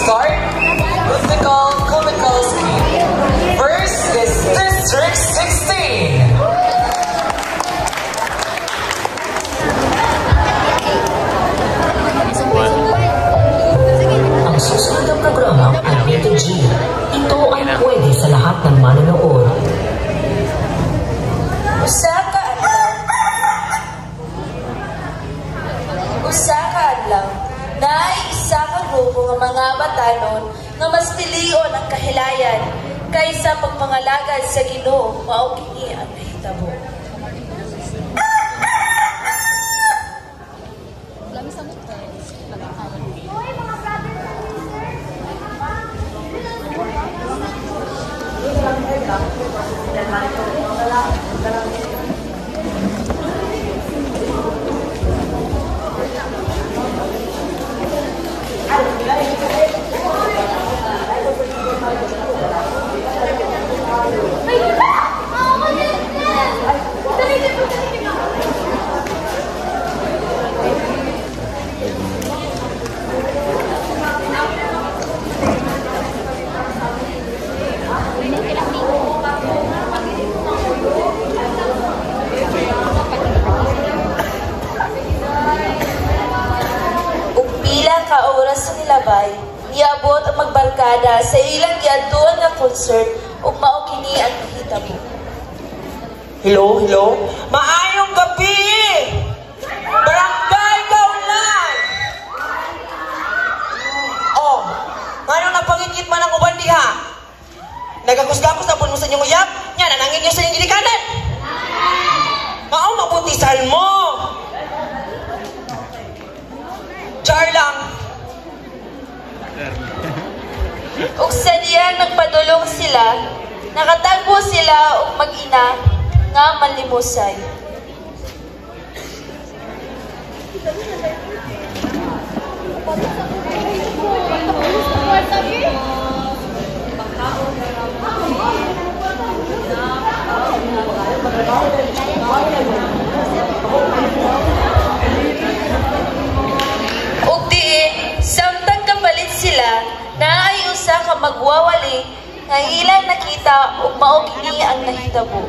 start musical comical scheme. First is District 16. Ang susunod na programa ay Rated G. Ito ay pwede sa lahat ng manonood. Usa ka adlaw, naay isa ka grupo nga mga batanon nga mas pilion ang kahilayan kaysa pagpangalagad sa Ginoo mao kini ang nahitabo. Iabot ang magbarkada sa ilang giadtuan nga concert ug mao kini ang nahitabo. Hello, hello. Maayong gabi! Barangay Kaulan! Oh, ngano napangingit man ang uban diha? Nagagusgapos na po mo sa inyong uyab? Nya, nanangin niyo sa inyong gilikanan? Mao mabutisan mo! Char lang. Ug sa diyan nagpadulong sila, nakatagpo sila og mag-ina nga manlimusay. Ug diin, samtang kapalit sila, naay usa ka magwawali nga ilang nakita ug mao kini ang nahitabo.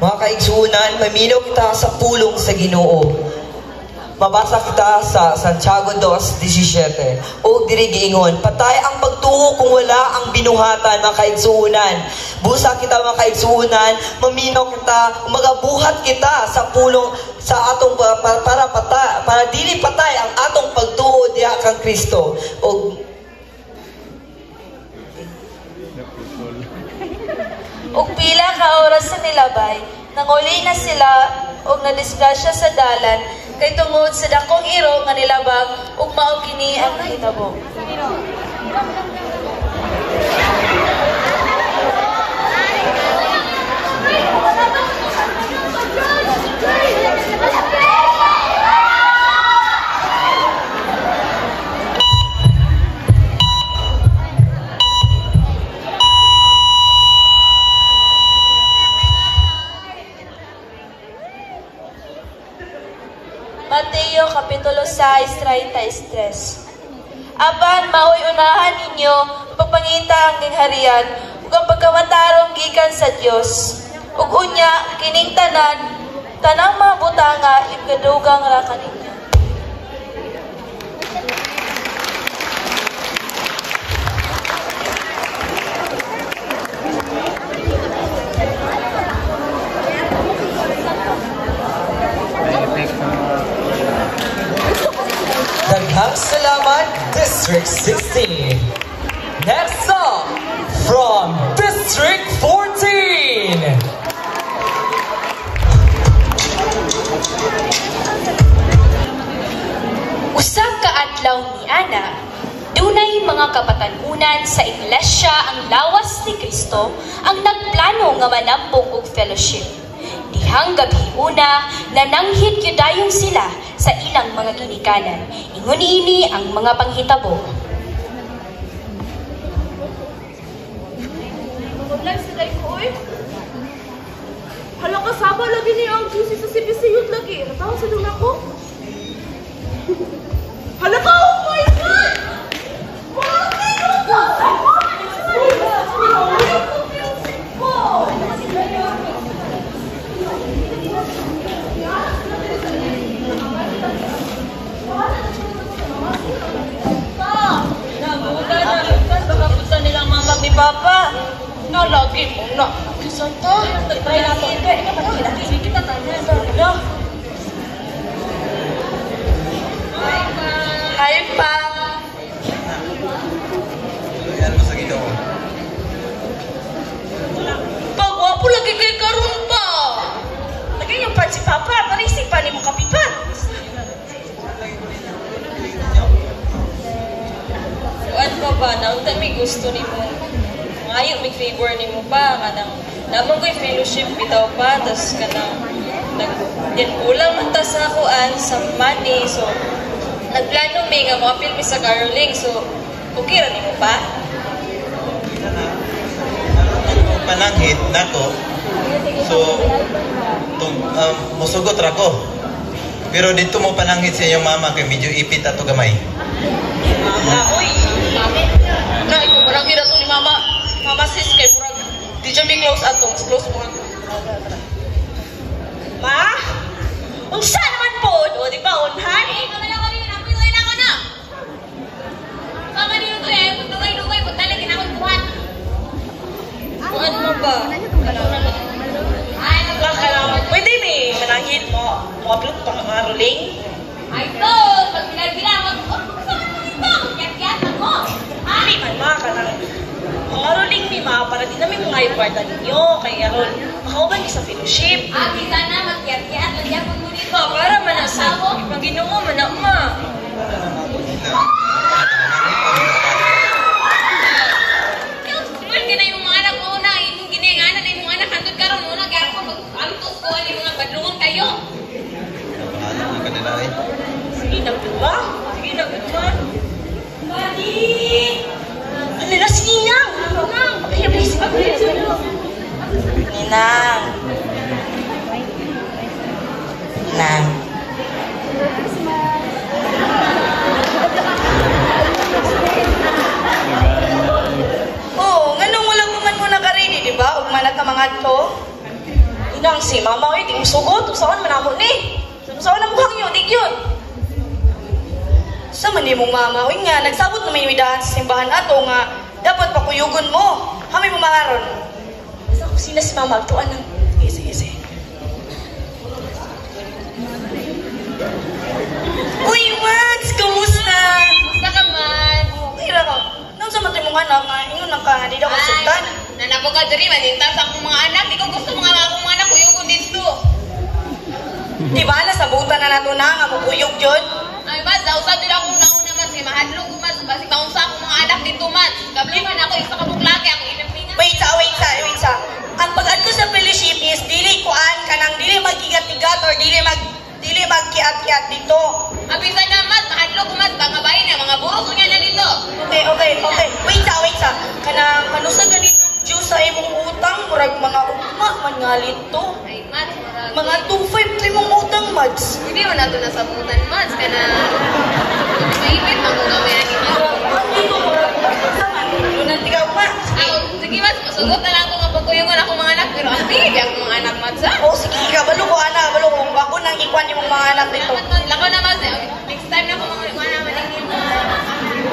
Mga kaigsuunan, maminaw kita sa pulong sa Ginoo. Mabasa kita sa Santiago 2:17. O diri giingon, patay ang pagtuo kung wala ang binuhatan, mga kaigsuunan. Busa kita, mga kaigsuunan, maminaw kita, magabuhat kita sa pulong sa atong para dili patay ang atong pagtuo diha kang Kristo. Ug pila ka oras sa nilabay, nanguli na sila og nadisgrasya sa dalan kay tungod sa dakong iro nga nilabag ug mao kini ang nahitabo. Mateo Kapitulo 6:33. Apan maoy unahan ninyo pagpangita ang gingharian ug ang pagkamatarong gikan sa Dios. Ug unya kining tanang mga butanga ikadugang ra kaninyo. Daghang salamat, District 16. Next song from District 14. Usag ka adlaw ni Ana, dunay mga kapatanunan sa iglesia ang lawas ni Kristo ang nagplano nga manambong og fellowship. Dihang gabi una, nananghid gyudayon sila sa ilang mga ginikanan. Ingon ini ang mga panghitabo. Hala kasaba lagi ni ang juicy sa CBC youth lagi. Natawa sa doon ako. Hala ka, oh my God! Papa. Nalagi mo na. Kisanta. Try natin. Sige, kita tanya. Hi, Pa. Yan mo sa Ginoo. Pagwapo lagi kay karon pa. Lagay yung part si Papa. Parisi pa ni mo kapipat. Kuan pa ba? Naunta may gusto ni mo. Ngayon may favor ni mo pa. Kanang, naman ko'y fellowship bitaw pa. Tapos kanang, ulang man ta sa kuan sa money. So, nagplano may nga mga film sa caroling. So, okay ra ni mo pa? Pananghit nako. So musugot ra ko. Pero dito mo pananghit sa iyong mama kay medyo ipit ato gamay. Mama, oy. Na, ikaw parang hira to ni Mama. Mama sis, kay murag. Di dyan may close ato. Close mo. Ma? Unsa naman po? O, di ba, unhan? Kuan mo ba? Pwede may manangit mo. Upload pa ka karoling? Ay, man ma, ka nang karoling ni ma, para di namin mga iparta ninyo. Kaya ron, makauban sa fellowship. Para man na sa Ginoo man na ma. Bahala ka nila eh. Sige na po ba? Sige na po ba? Ano na, sige na! Kaya please, Ninang. Ninang. Oh, nganong wala mo man muna ka-ready, di ba? Ug manag ka mga to. Inang si mama, di mo sugot. Saan man ako ni? Saan ang buhang yun? Di yun. Sa man mong mama, uy nga, nagsabot na may widahan sa simbahan ato nga dapat pakuyugon mo. Hamay mo maaron. Sa kusina si mama, tuan ng... Sige. Uy, Max! Kamusta? Basta ka man. Okay ra ka. Nang sa matay mong anak nga, ingon na ka, hindi daw kasultan. Nanako ka diri manintas akong mga anak. Di ko gusto mga akong mga anak kuyugon dito. Di ba, nasabutan na nato na nga mukuyog yun? Ay mas, nausap din akong nauna mas. Kaya mahadlong ko mas. Basi maunsa akong mga anak dito mas. Kabliman ako isa ka buklake. Ang inampingan. Wait sa. Ang pag-add ko sa fellowship is dili kuan kanang dili magkigat-kigat or dili magkiat-kiat dito. Abisa na mas, mahadlong ko mas. Pangabayin na, mga burok ko nga na dito. Okay. Wait sa. Kanang kanusag ganito Diyos sa imong utang, murag mga ugma man nga lito. Ay mas, marami. Mga 2.5 imong utang, Mads. Hindi mo na ito nasabutan mas. Kaya na, maipit magugawin na dito. Dito, murag nanti ka ugma. Sige mas, masugot na lang kung pagkuyungan ako mga anak. Pero ang tingin ako mga anak mas ha. O sige, kabalo ko ana, kabalo ko. Ako nang ikwan imong mga anak dito. Lako na mas. Next time na kung mga naman dito.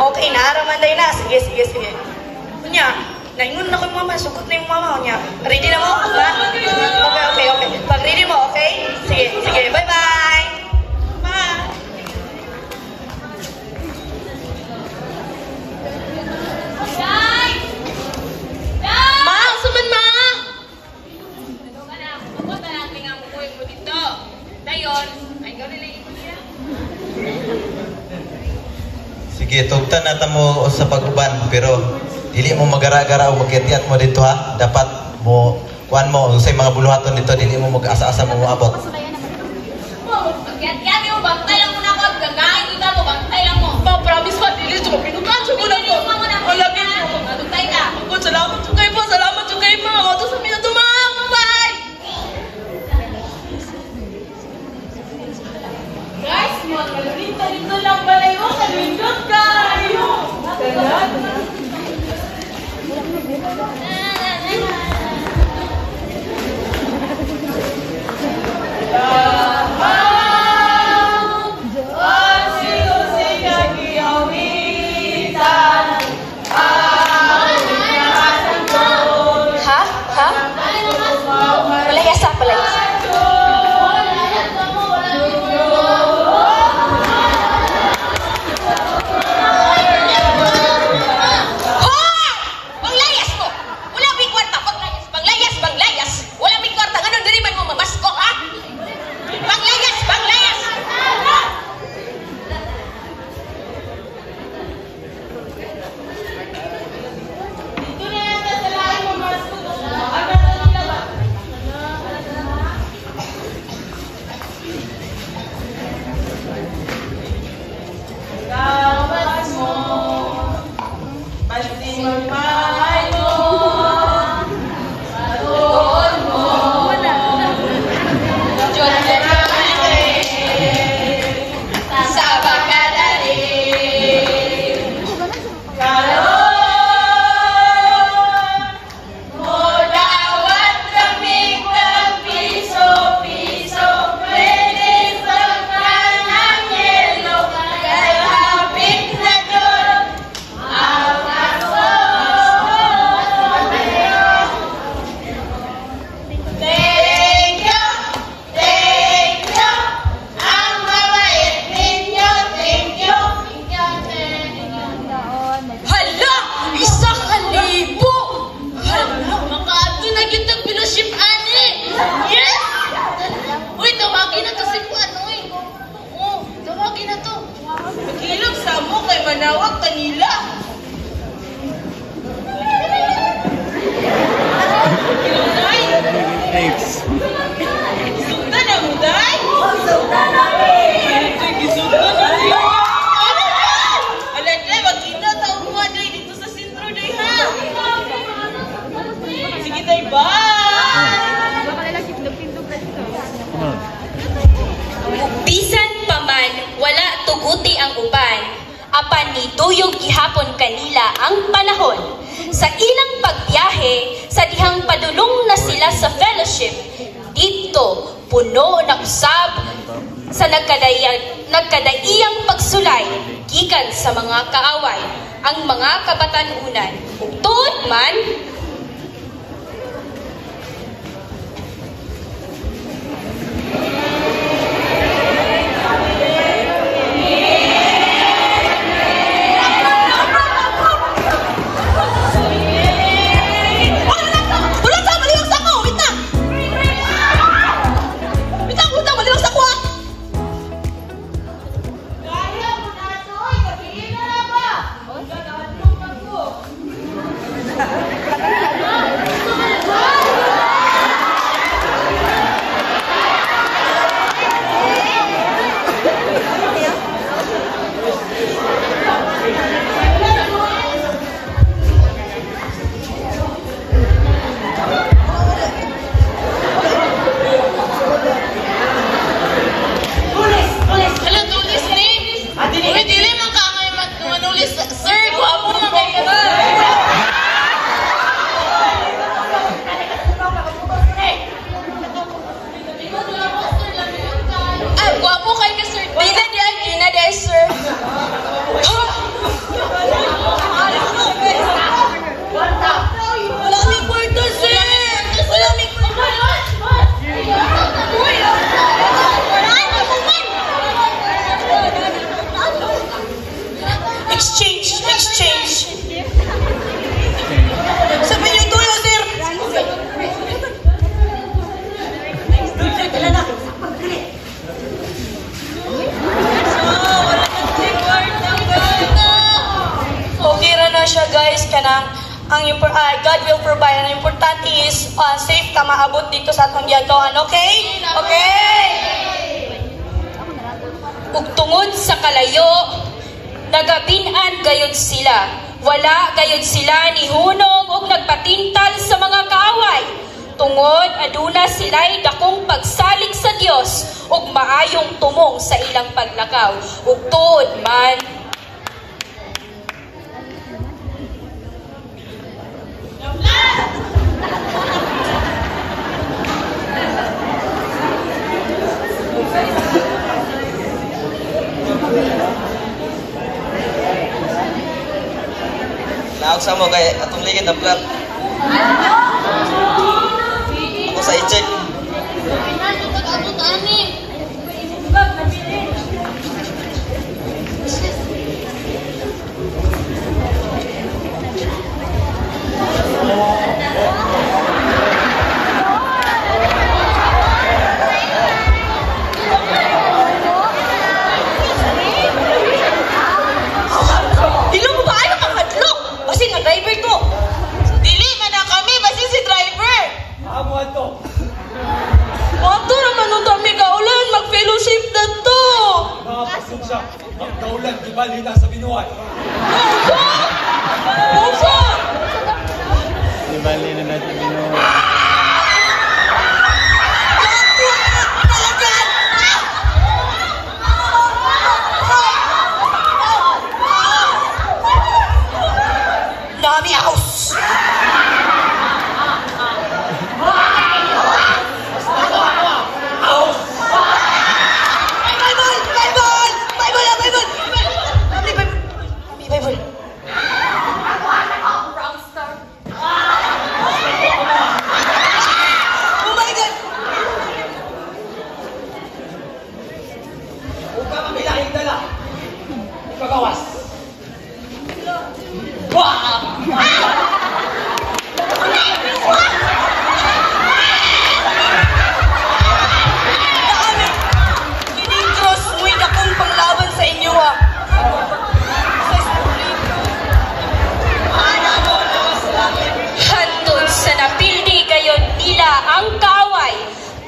Okay, naaraman tayo na. Sige. Kunya, naingon na ko yung mama. Sugot na yung mama. Kunya, ready na mo? Ha? Okay. Pag ready mo, okay? Sige. Bye-bye. Bye. Ma, saman ma! Sige, tugtan na mo sa pag-uban pero dili mo magara-gara o magkitiat mo dito ha. Dapat mo kuan mo sa mga buluhaton dito dili mo mag-asa-asa mo moabot. Kaya mo bantay lang muna ako. Gagahin kita mo, bantay lang mo. Ma, promise pa, dili ito. Pinukan siya muna ko. Malagin mo. Bantay ka. Good, salamat yung kayo po. Salamat yung kayo, ma. Mato sa mina to, ma. Bye! Guys, magkalita dito lang balayo. Kalindot kayo. Ganyan. apan ni tuyog gihapon kanila ang panahon. Sa ilang pagbiyahe, sa dihang padulong na sila sa fellowship, dito puno na usab sa nagkadaiyang pagsulay gikan sa mga kaaway ang mga kabatanunan. Ug tuod man God will provide. Ang importante is safe ka maabot dito sa atong giyadloan. Okay? Okay! Ug tungod sa kalayo, nagabin-an gayud sila. Wala gayud sila ni hunong ug nagpatintal sa mga kaaway. Tungod aduna sila'y dakong pagsalig sa Dios ug maayong tumong sa ilang paglakaw. Ug tuod man Laog sa mo kay atong ligid na plat. Ako sa i-check. Driver to. Dili man na kami basi si driver. Amo ato. Ato naman nung kami kaulan mag-fellowship na to. Nakapasok siya. Magkaulan gibali na sa binuhay. Osa! Gibali na sa binuhay. Nami house.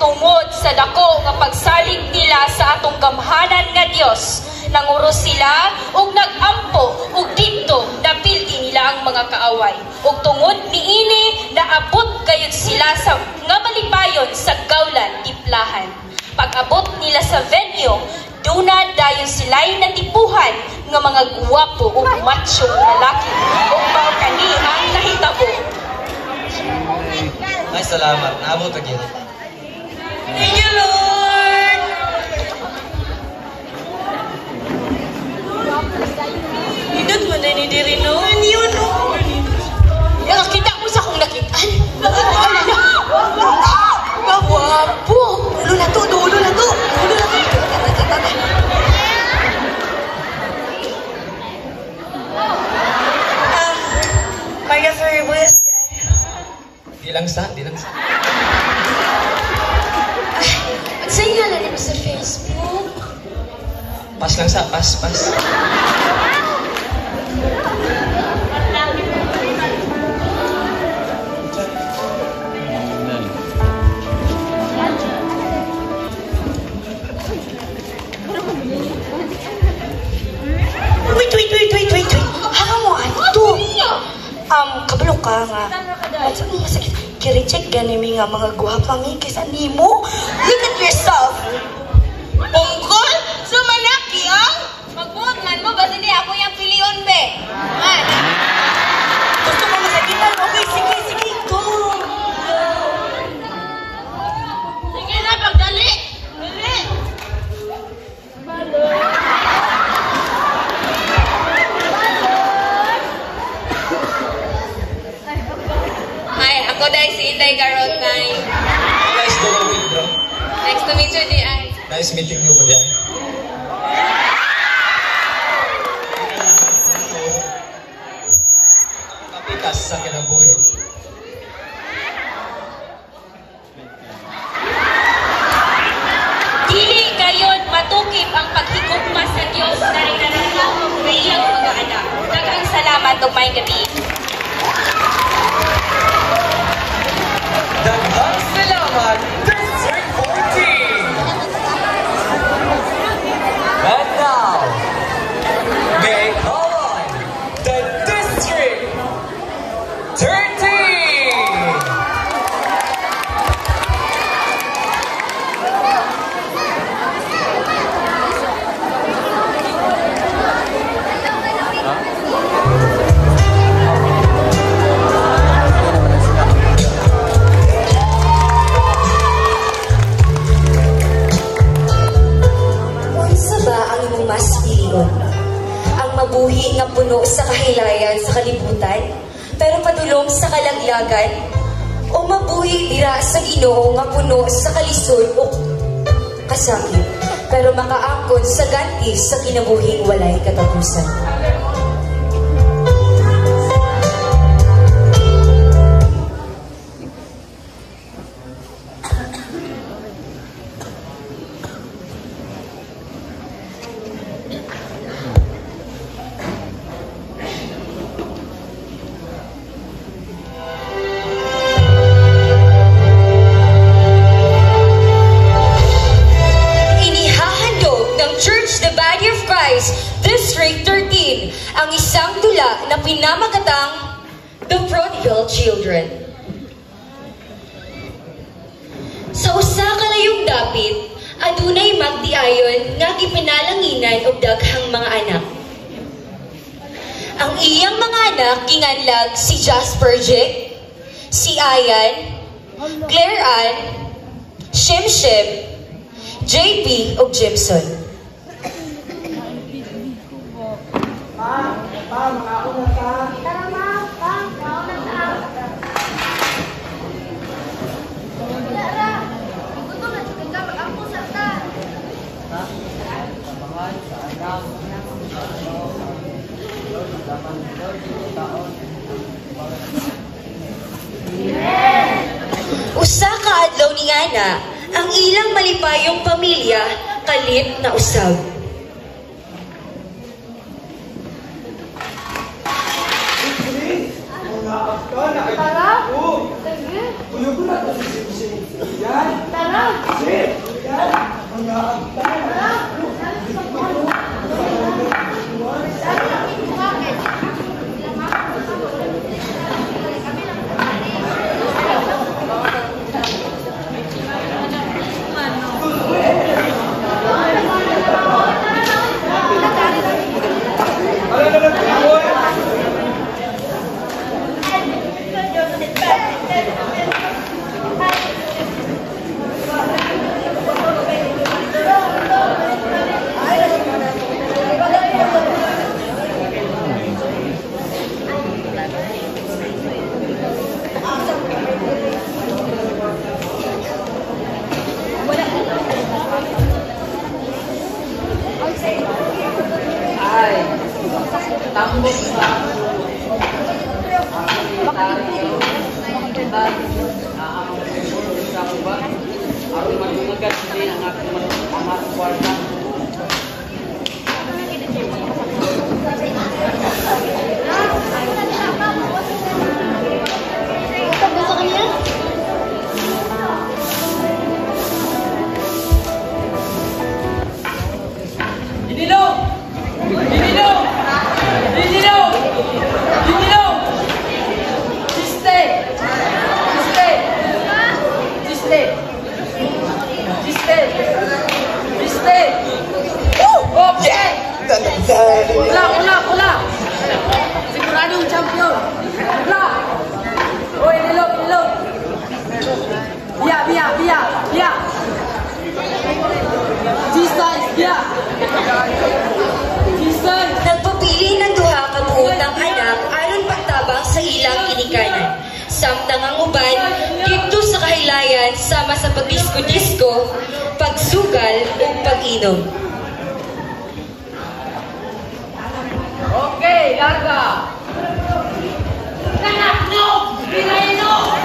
tungod sa dako nga pagsalig nila sa atong gamhanan nga Dios. Nanguros sila ug nagampo ug didto napildi nila ang mga kaaway. Ug tungod niini naabot gayud sila sa nga malipayon sa gawlan tiplahan. Pag-abot nila sa venue, duna dayon sila'y natipuhan nga mga guwapo o macho lalaki o mao kani ang nahitabo. Ay, salamat. Naabot agad. Thank you, Lord! Hindot mo na ni diri, no? Ano yun, no? Nakakita mo sa akong nakitaan. Kawapo! Ulo na to, ulo na to! Ulo na to! Maria Ferris. Di lang sa. Sa'yo nga lang sa Facebook. Pas lang sa, pas. Wait. Haka mo, ato. Kabalo ka nga. At sa mga sakit, kiri-check ganimi nga mga guwapang ikis animo. Look at yourself. Ungkol? Sumanaki, ang? Magbuot man mo, basta di ako yung piliyon, be. Man. Gusto mo masakitan? Okay, sige, go. Sige na, pagdali. Dali. Hi, ako dahil si Inday Garotay. Nice to meet you, bro. Nice to meet you, Dian. Nice meeting you, Kuya. Kapitas sa kinabuhi. Dili kayon matukip ang paghigugma sa Diyos na rinananglaong sa iyang mga anak. Daghang salamat o may gabi. Daghang salamat, District 14! And now, may I call on the District 13! Ang mabuhi nga puno sa kahilayan sa kalibutan, pero padulong sa kalaglagan, o mabuhi dira sa Ginoo nga puno sa kalisod o kasakit, pero makaangkon sa ganti sa kinabuhing walay katapusan. District 13, ang isang tula na pinamagatang The Prodigal Children. Sa usa ka layong dapit, adunay magdiayon nga gipinalanginan og daghang mga anak. Ang iyang mga anak kinganlag si Jasper Jake, si Ayan, Claire Ann, Shemshem, JP ug Jimson. Usa ka adlaw ni Ana, ang ilang malipayong pamilya kalit na usab. Ula! Siguradong champion! Ula! Oy, nilog! Biya! G-Style, biya! G-Style! Nagpapili ng duha ka buotang anak aron pagtabang sa ilang ginikanan. Samtang ang uban, dito sa kahilayan sama sa pagdisko-disko, pagsugal o pag-inom. Okay, larga! No! Pilay no!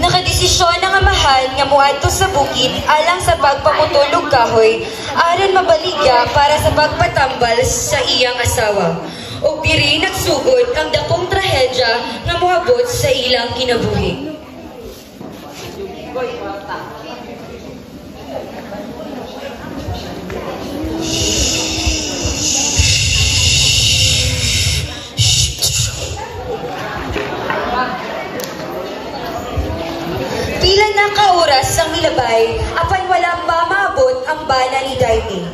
Nakadesisyon ng amahan nga muadto sa bukid alang sa pagpamutulog kahoy aron mabaligya para sa pagpatambal sa iyang asawa. O diri nagsugod ang dakong trahedya nga moabot sa ilang kinabuhi. Pila na ka-oras ang milabay, apan walang maabot ang bana ni Daini.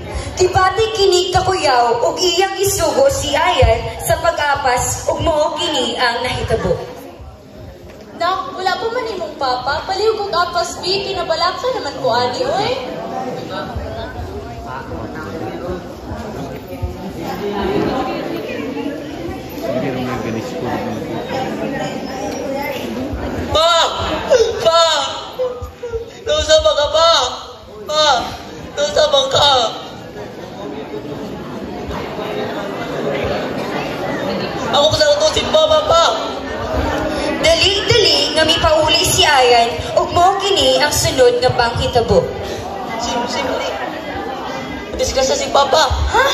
Dibati kini kakuyaw ug iyang isugo si Ayan sa pag-apas ug mao kini ang nahitabo. Nak, wala pa man imong papa, paliw kog apas bi, kinabalak ka naman ko ani oy. Pa! Nausabang ka pa! Pa! Nausabang ka! Ako sa utusin pa, pa! Dali-dali nga mipauli si Ayan ug mao kini ang sunod nga panghitabo. Simple. Discuss si Papa. Ha?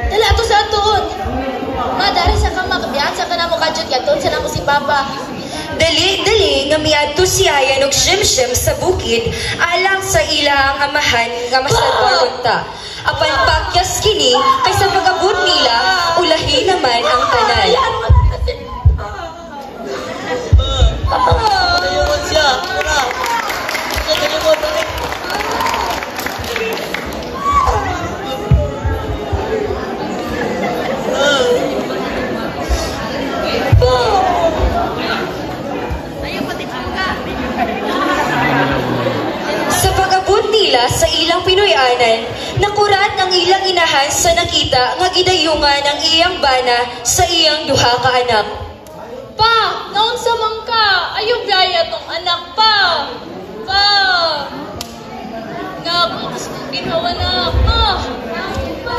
Dala ato sa atoon. Madari sa kama, kabiyan sa kanamo kadyot yaton sa namo si Papa. Dali-dali nga miadto si Ayan ug Shimshim sa bukid alang sa ilang amahan nga masadwarunta. Apan pakyas kini kay sa pag-abot nila ulahi naman ang tanan. Nayungon siya. Tara. Nayungon pa rin. Sa pag-abot nila sa ilang Pinoyanan, nakurat ang ilang inahan sa nakita nga gidayungan ang iyang bana sa iyang duha ka anak. Pa, naunsa man ka? Ayaw biyaya tong anak pa. Pa. Nga, bukas kong ginawa na. Ma.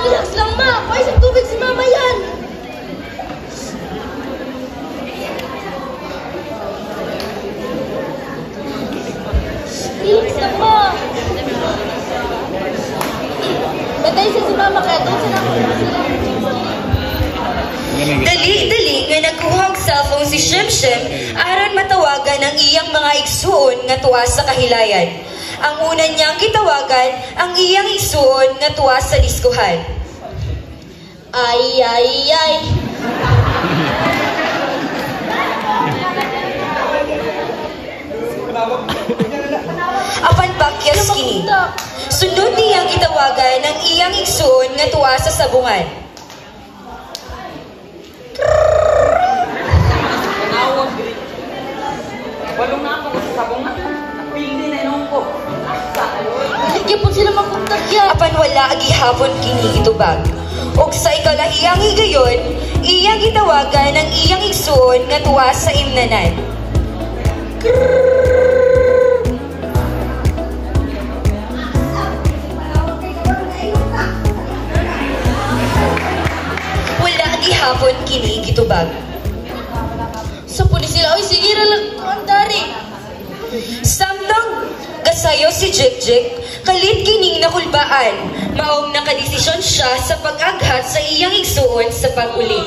Relax lang ma. Pais ang tubig si mama yan. Relax lang ma. Batay sa si mama kaya doon sa naman. Dali-dali nga nagkuha og cellphone si Shimshim aron matawagan ang iyang mga igsuon nga tuwa sa kahilayan. Ang una niyang gitawagan ang iyang igsuon nga tuwa sa diskuhan. Ay. Apan bakyas kini. Sunod niyang itawagan ng iyang igsuon nga tuwa sa sabungan. Walong na ako sa sabungan. Pili na inong ko. Hindi po sila magkuntagyan. Apan wala agihapon kini itubag. Og sa ikalahiyang higayon, iyang gitawagan ng iyang igsuon nga tuwa sa imnanan. Wala agihapon kini gitubag. Sa pulis sila, oy, sige lang, andari. Samtang gasayo si Jek-Jek, kalit kining nakulbaan. Maong nakadesisyon siya sa pag-aghat sa iyang igsuon sa pag-uli.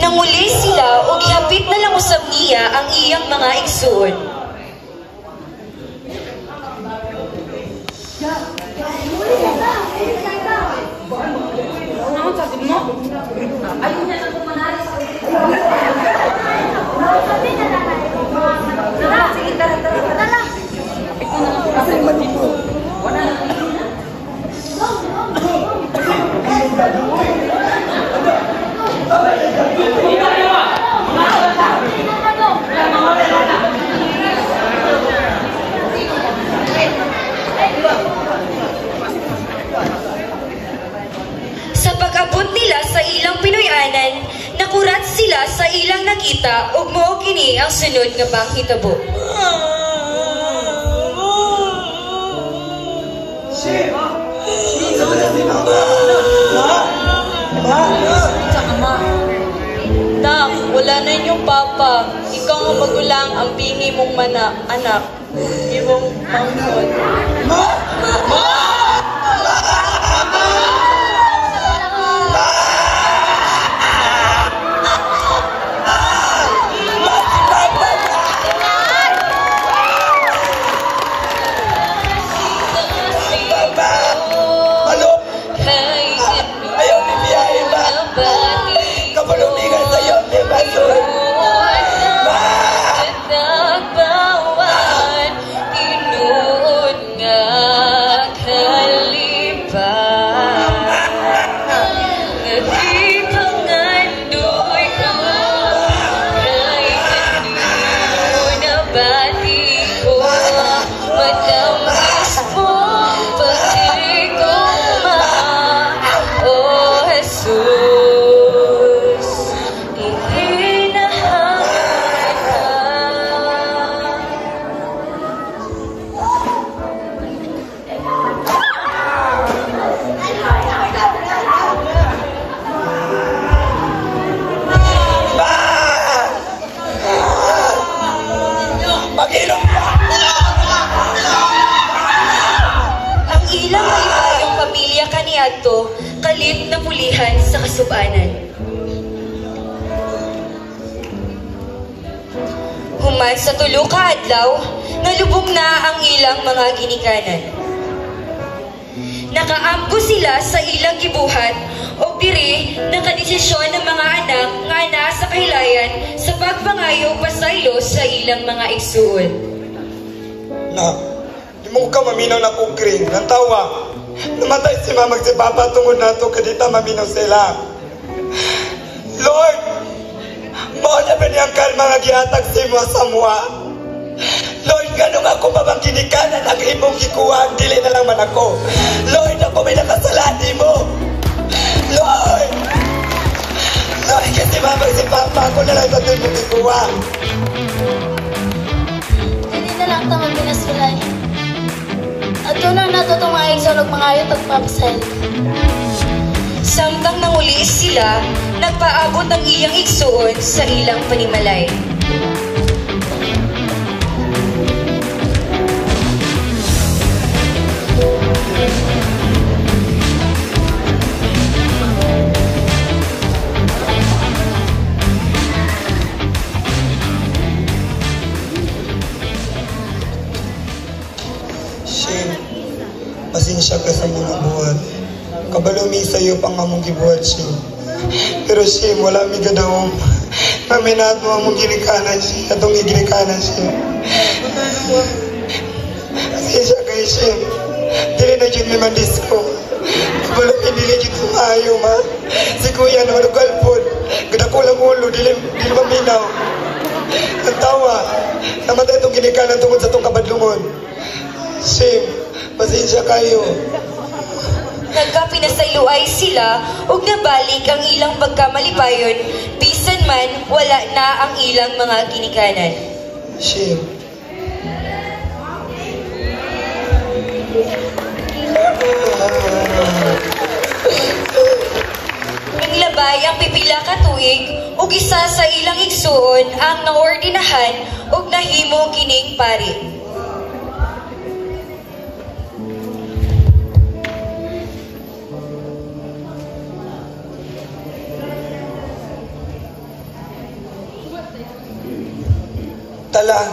Nanguli sila o gihapit na lang usab niya ang iyang mga igsuon. Sa pag-abot nila sa ilang Pinoyanan, nakurat sila sa ilang nakita ug mao kini ang sunod nga panghitabo. Nak, wala na inyong papa. Ikaw nga magulang ang bini mong anak. Imong mangkot. Kaniadto, kalit na pulihan sa kasubanan. Human sa tulo ka adlaw, nalubong na ang ilang mga ginikanan. Nakaamgo sila sa ilang gibuhat o diri nakadesisyon ng mga anak nga ana sa kahilayan sa pagpangayo pasaylo sa ilang mga igsuon. Na, di mo ka maminaw na kukring, ng tawa. Namatay si mamag si Papa tungod na ito kadita maminaw sila. Lord, mao na ba niyang kalma nga gihatag si mo sa mua? Lord, ganun ako babang kinikanan ang imong gikuha, dili na lang man ako. Lord, ako may nakasalati mo. Lord, kasi mamag si Papa, ako na lang sa ito mong gikuha. Hindi na lang tama binasulay. At yun ang natutumaig sa mga ayot at papasal. Samtang nanguli sila, nagpaabot ang iyang igsuon sa ilang panimalay. Pero Sim, wala mi gadawom. Maminaat mo among ginikanan siya, atong ginikanan siya. Siya kay Sim, dili na dyan may mandisko. Wala hindi na dyan sumayo, ma. Si Kuya na malugalpod. Gada ko lang ulo, dili maminaw. Ang tawa, namatay itong ginikanan tungkol sa itong kabadlungon. Sim, pasensya kayo. Nagkapinasayloay sila ug nabalik ang ilang pagkamalipayon bisan man wala na ang ilang mga ginikanan. Sim. Naglabay ang pipila ka tuig ug isa sa ilang igsuon ang naordinahan ug nahimo kining pari. Tala,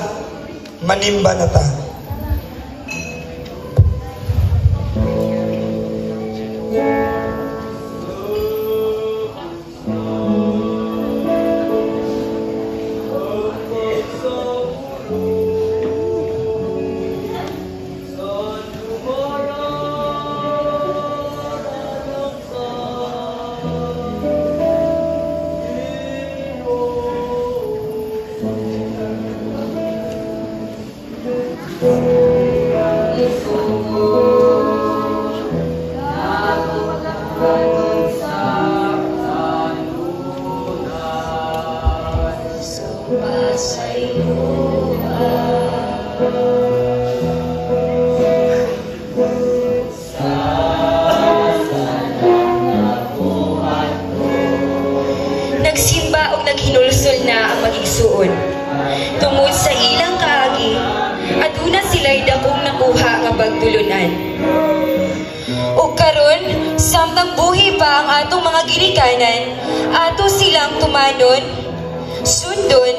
manimba na ta. Nagsimba og naghinulsol na ang magigsuon. Tungod sa ilang kaagi, aduna sila'y dakong nakuha nga pagtulunan. Ug karon, samtang buhi pa ang atong mga ginikanan, ato silang tumanon, sundon,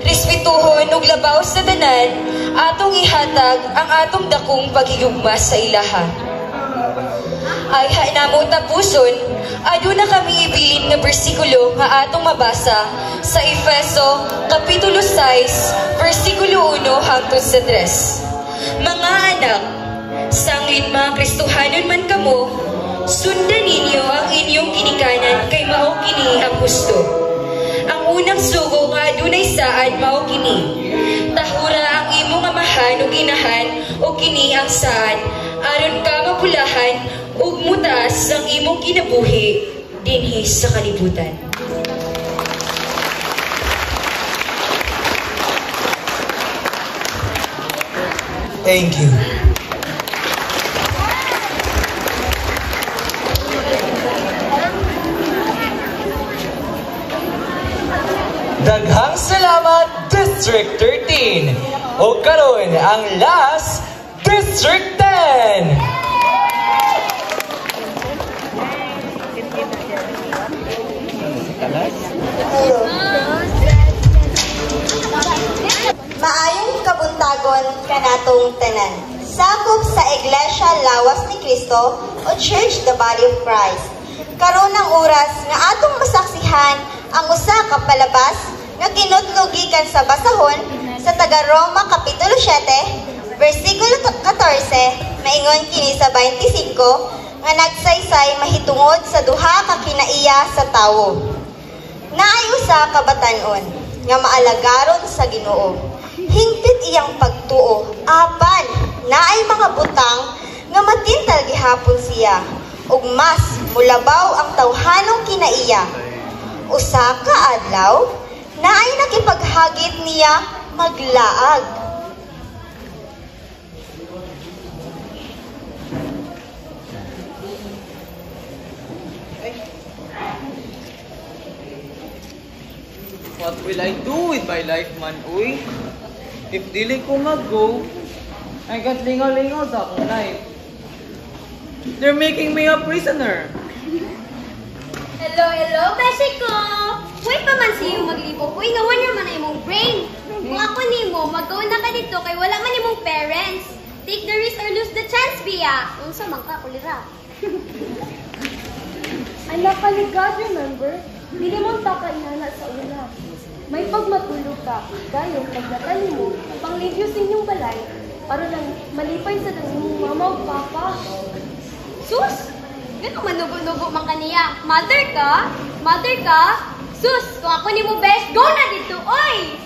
respetuhon ug labaw sa tanan, atong ihatag ang atong dakong paghigugma sa ilaha. Ay namo tapuson, aduna kami ibilin nga bersikulo nga atong mabasa sa Efeso Kapitulo 6, versikulo 1 hangtod sa 3. Mga anak, sanglit mga Kristohanon man kamo, sundan ninyo ang inyong ginikanan kay mao kini ang gusto. Ang unang sugo nga adunay saad mao kini. Tahura ang imong amahan ug inahan ug kini ang saad aron ka mapulahan ug mutas ang imong kinabuhi dinhi sa kalibutan. Thank you. Daghang salamat, District 13. O karon ang last, District 10. Maayong kabuntagon kanatong tanan. Sakop sa Iglesia Lawas ni Cristo o Church the Body of Christ. Karon ang oras nga atong masaksihan ang usa ka palabas nga kinutlugikan sa basahon sa taga Roma Kapitulo 7, versikulo 14, maingon kini sa 25 nga nagsaysay mahitungod sa duha ka kinaiya sa tawo. Naay usa ka batan-on nga maalagaron sa Ginoo. Hingpit iyang pagtuo, apan naay mga butang nga matintal gihapon siya, ug mas mulabaw ang tawhanong kinaiya. Usa ka adlaw, naay nakipaghagit niya maglaag. What will I do with my life, man, uy? If dili ko mag-go, I got lingaw-lingaw sa akong life. They're making me a prisoner. Hello, hello, Mexico! Uy, pa man siyo maglibog. Uy, nawan naman ay mong brain. Kung ako nimo, mag-go na ka dito kay wala man imong parents. Take the risk or lose the chance, Bia. Unsa man ka, kulira. Anak ka ni God, remember? Dili mo taka inana sa una. May pagmatulog ka, gayon pagdatali mo, panglivyo sa inyong balay, para lang malipay sa inyong mama o papa. Sus! Gano'ng manugo-nugo man kaniya? Mother ka? Mother ka? Sus! Kung ako ni mo best, go na dito! Oy!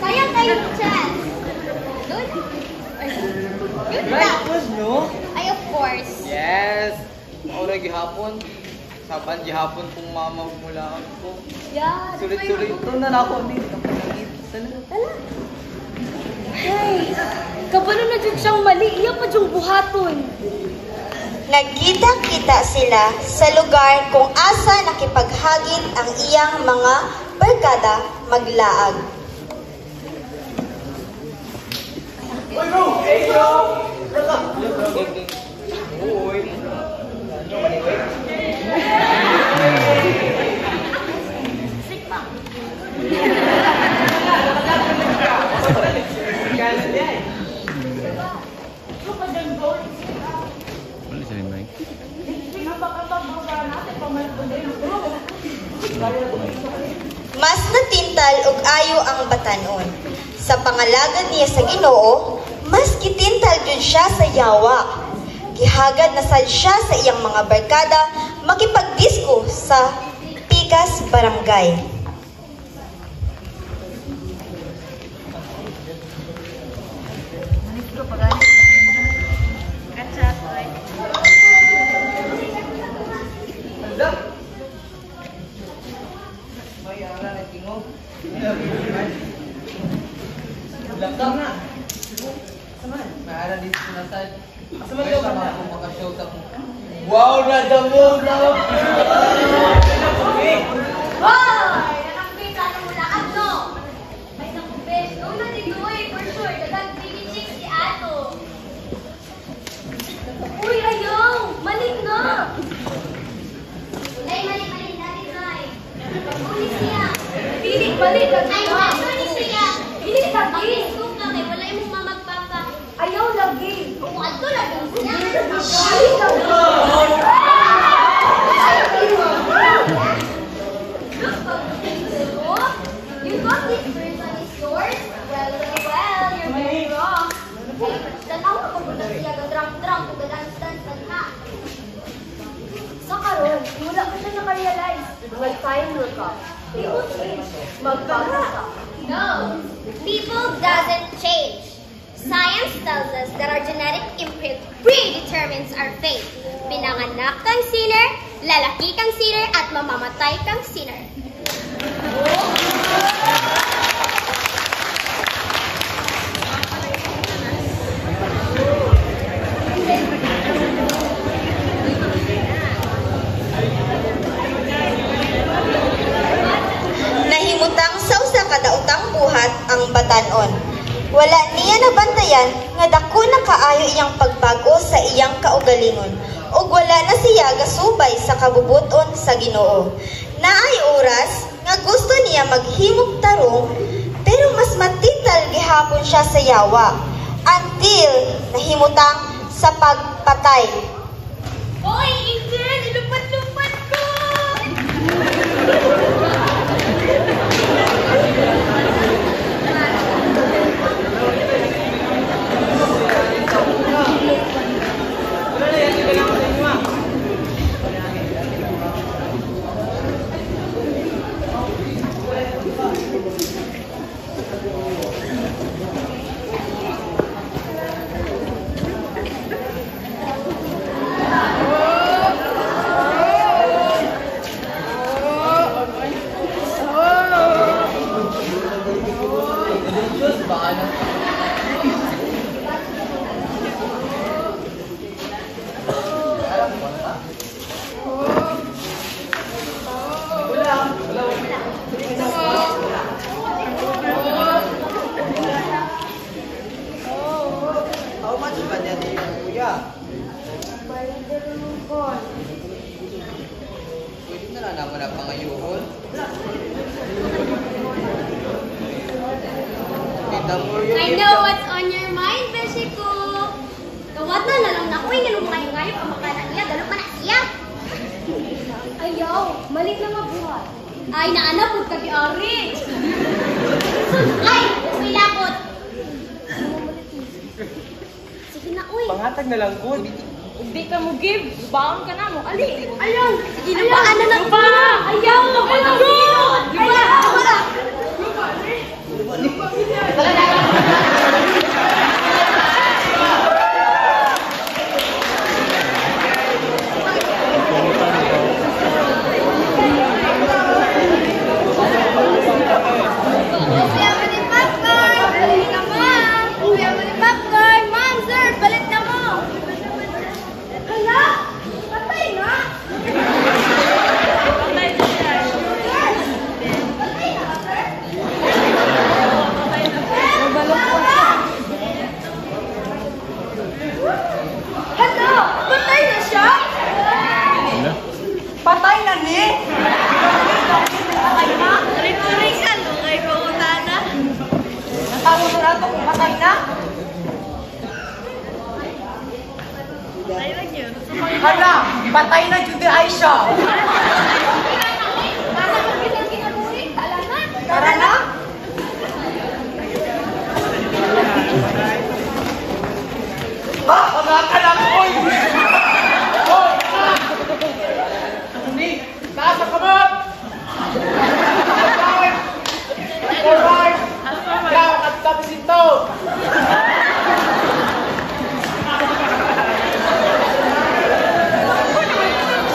Sayang kayo chance. Go na. Good Right, was no? Ay, of course. Yes! Maura gihapon. Saban gihapon kung mama mula ako. Yeah, Sulit-sulit ito na ako dito. Tala. Hey, kabalo na dyan siyang mali. Iya pa dyan buhaton. Nagkita-kita sila sa lugar kung asa nakipaghagit ang iyang mga barkada maglaag. Mas natintal og ayo ang batanon. Sa pangalagad niya sa Ginoo, mas kitintal gyud siya sa yawa. Gihagad na sad siya sa iyang mga barkada makipagdisko sa Pikas Barangay. Laptop na. Saman, maara dito na side. Saman daw ka ako makashow sa mo. Wow, nadamo na. Hoy! Nakakita na mula ka, no? Ay, naku, bes. Go na dito, for sure. Dagang baby chick si Ato. Uy, ayaw! Malik na! Malik. Dali, Nay. Ulit siya. Pilit, balik. Ay, ulit siya. Pilit, lagi. Scoop na kay wala imong mamagpapa. Ayaw lagi. Kung ato lagi siya. Pilit lagi. You thought this person is yours? Well, you're very wrong. Hey, tanawa ko muna siya gadrang-drang kung gadang-dance ha. Sa karon, wala ko siya nakarealize. When time will come, they will change. Magbago ka. No, people doesn't change. Science tells us that our genetic imprint predetermines our fate. Pinanganak kang sinner, lalaki kang sinner, at mamamatay kang sinner. Nahimutang sa usa ka daotang buhat ang batanon. Wala niya nabantayan nga dako na kaayo iyang pagbago sa iyang kaugalingon ug wala na siya gasubay sa kabubuton sa Ginoo. Naay oras nga gusto niya maghimog tarong pero mas matintal gihapon siya sa yawa until nahimutang sa pagpatay. Hoy, Angel! Ilupad-lupad ko! I know what's on your mind, Beshiko. Gawat na lang na ko, ingalong ngayon ang makana niya, dalo pa na siya. I Ayaw, mali na mabuhat. Ay, naanap po kagi-ari. Ay, may lakot. Sige na, uy. Pangatag na lang, good. Hindi ka mo give. Baon ka na mo. Ali. Ayaw. Sige na ba? Ano na ba? Ayaw. Ayaw. Patay na ni! Patay na? Tuloy-tuloy ka, lungay ko utana. Natawag na ito kung patay na? Hala, patay na Judy Aisha! Tara na! Mga ka lang, oy! Oy! Taas ang kamot! Forward! Ikaw, at tapos ito!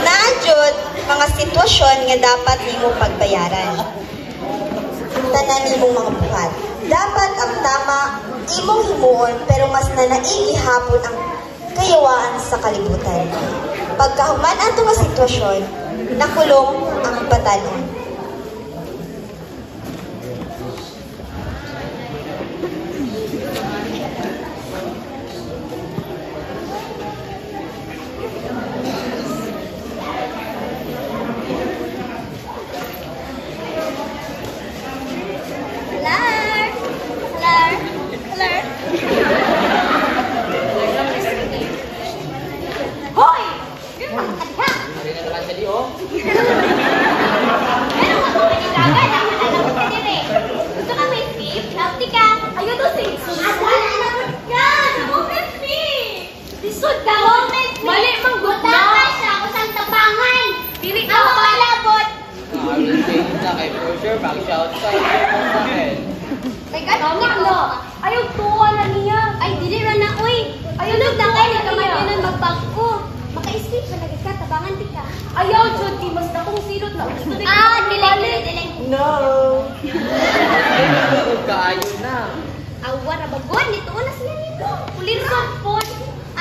Naadjud, mga sitwasyon nga dapat nimo pagbayaran. Tanan nimong mga buhat. Dapat ang tama imong himuon pero mas nanaigi hapon ang kayawaan sa kalibutan. Pagkahuman ato nga sitwasyon, nakulong ang batanon. Hoy! Gusto ka may tip? Healthy ka? Ayaw to sing. Lisod ka! Mali mang guta ka siya kung saan tapangan! Dili ka palabot! Na kay Brosher, mag-shout sa akin. Kay Katnik, no? Ayaw tuwa na niya. Ay, dili ra na, uy. Ayaw na kayo na kamay yun magbago. Maka-escape pa lagi ka, tabangan di ka. Ayaw, Jod, di mas na kung silot na. Dili. No! Huwag kaayo na. Awa, rabagon, dito na sila nito. Pulir ka.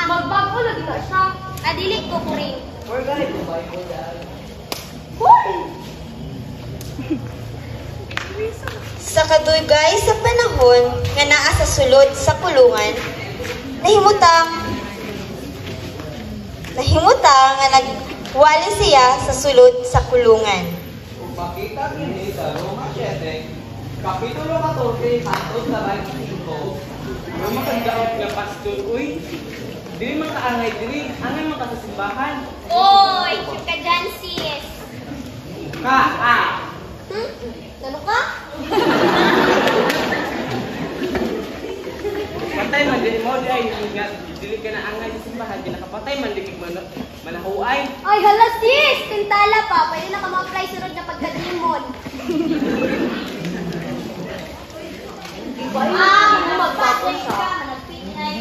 Magbago lagi na siya. Dili ko kuring. We're gonna do my good. Sa kadugay sa panahon nga naa sa sulod sa kulungan, nahimutang nga nagwali siya sa sulod sa kulungan. Kung makita niyo sa Roma 7, Kapitulo 14, hangtod sa 25, yung matandaan nga pastor, uy, dili man kaangay dili, angay man ka sa simbahan. Oy, ka dyan, sis. Ano ka? Patay man dili mo di ay dili ka na angay sa simbahan, di nakapatay man dili manahuay. Ay, hala, sis! Tintala pa. Pwede na ka ma-apply sunod na pagkadimon. Magpapon ka. Managpinay.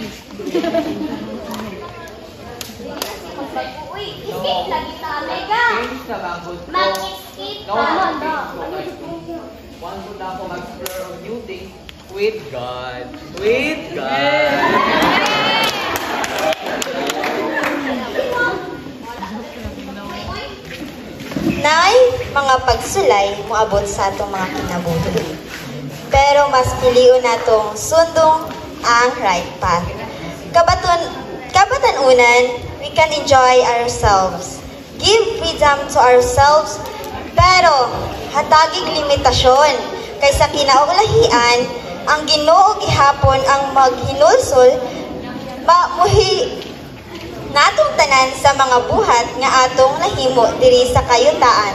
Uy, escape lagi sa Omega. Mag-escape ka. One good ako mag-explore of new things with God. With God. Nay, mga pagsulay moabot sa atong mga kinabuhi. Pero mas piliun natong sundong ang right path. Kabatanunan, we can enjoy ourselves. Give freedom to ourselves, pero hatagig limitasyon. Kaysa kinauglahian, ang Ginoo gihapon ang maghinulsol, nga atong tanan sa mga buhat nga atong nahimo diri sa kayutaan.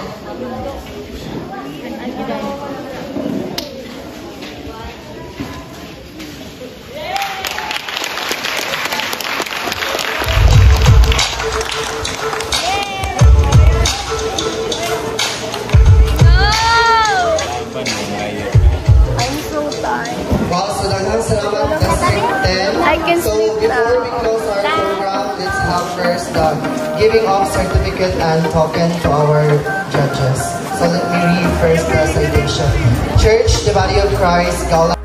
Wow, so daghang salamat District 10. So before we close our program, let's have first the giving of certificate and token to our judges. So let me read first the citation. Church, the Body of Christ, Gala.